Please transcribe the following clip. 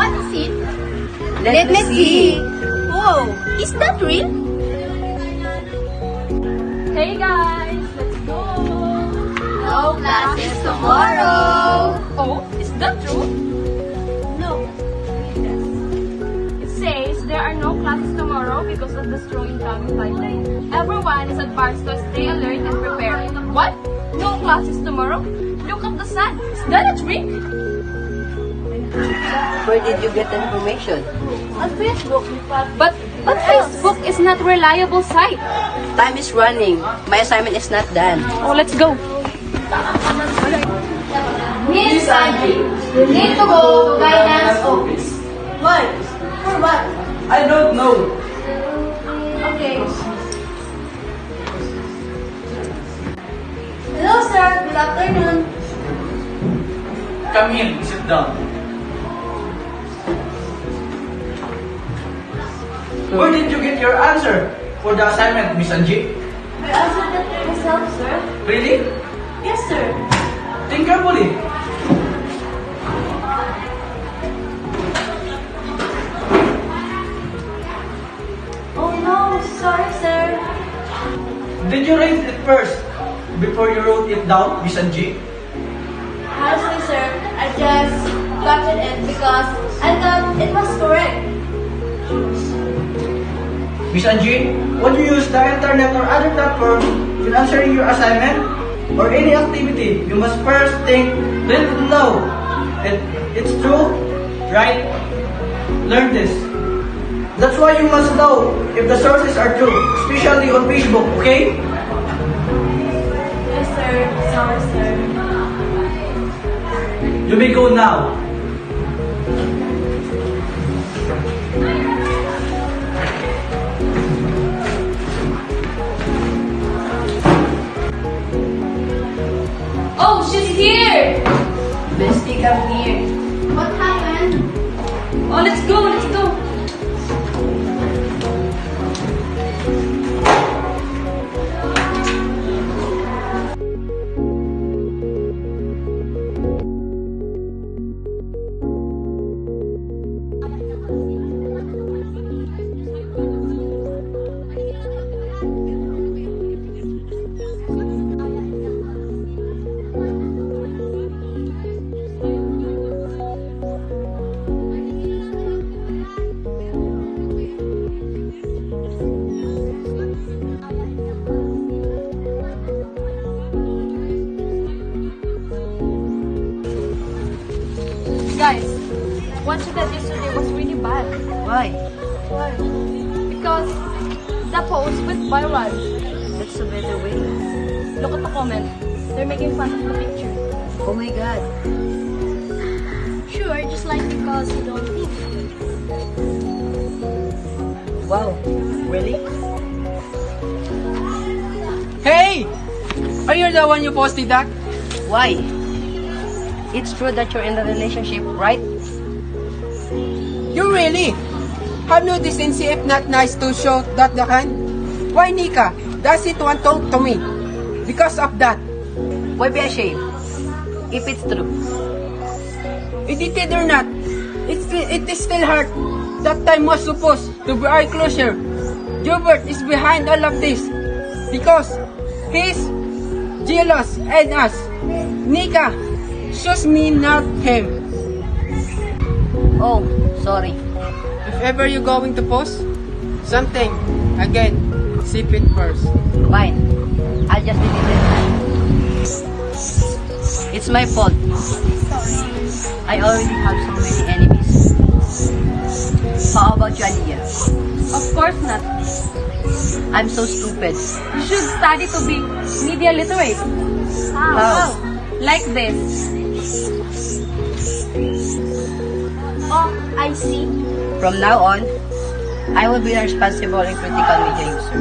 What is it? Let me see. Whoa, is that real? Hey guys, let's go! No classes tomorrow. Oh, is that true? No. It says there are no classes tomorrow because of the strong incoming pipeline. Everyone is advised to stay alert and prepare. What? No classes tomorrow? Look at the sun. Is that a trick? Where did you get the information? On Facebook. But Facebook is not reliable site. Time is running. My assignment is not done. Oh, let's go. Miss Angie, you need to go to guidance office. Why? For what? I don't know. Okay. Hello, sir. Good afternoon. Come in, sit down. Where did you get your answer for the assignment, Miss Angie? I answered that myself, sir. Really? Yes, sir. Think carefully. Oh no, sorry, sir. Did you read it first before you wrote it down, Miss Angie? Honestly, sir, I just copied it because I thought it was correct. Miss Angie, when you use the internet or other platform in answering your assignment or any activity, you must first think, let it know it's true, right? Learn this. That's why you must know if the sources are true, especially on Facebook, okay? Yes, sir. Sorry, sir. You may go now. Oh, she's here! Bestie, come here. What happened? Oh, let's go, let's go. Guys, what she did yesterday was really bad. Why? Because the post went viral. That's a better way. Look at the comment. They're making fun of the picture. Oh my God. Sure, just like because you don't think. Wow. Really? Hey! Are you the one you posted that? Why? It's true that you're in a relationship, right? You really? Have no decency if not nice to show that the hand? Why, Nika? Does it want to talk to me? Because of that. Why be ashamed? If it's true. Edited or not, it is still hurt. That time was supposed to be our closure. Gilbert is behind all of this. Because he's jealous and us. Nika, choose me, not him. Oh, sorry. If ever you're going to post something, again, sip it first. Fine. I'll just delete it. It's my fault. I already have so many enemies. How about you, Aliyah? Of course not. I'm so stupid. You should study to be media literate. How? Like this. Oh, I see. From now on, I will be a responsible and critical media user.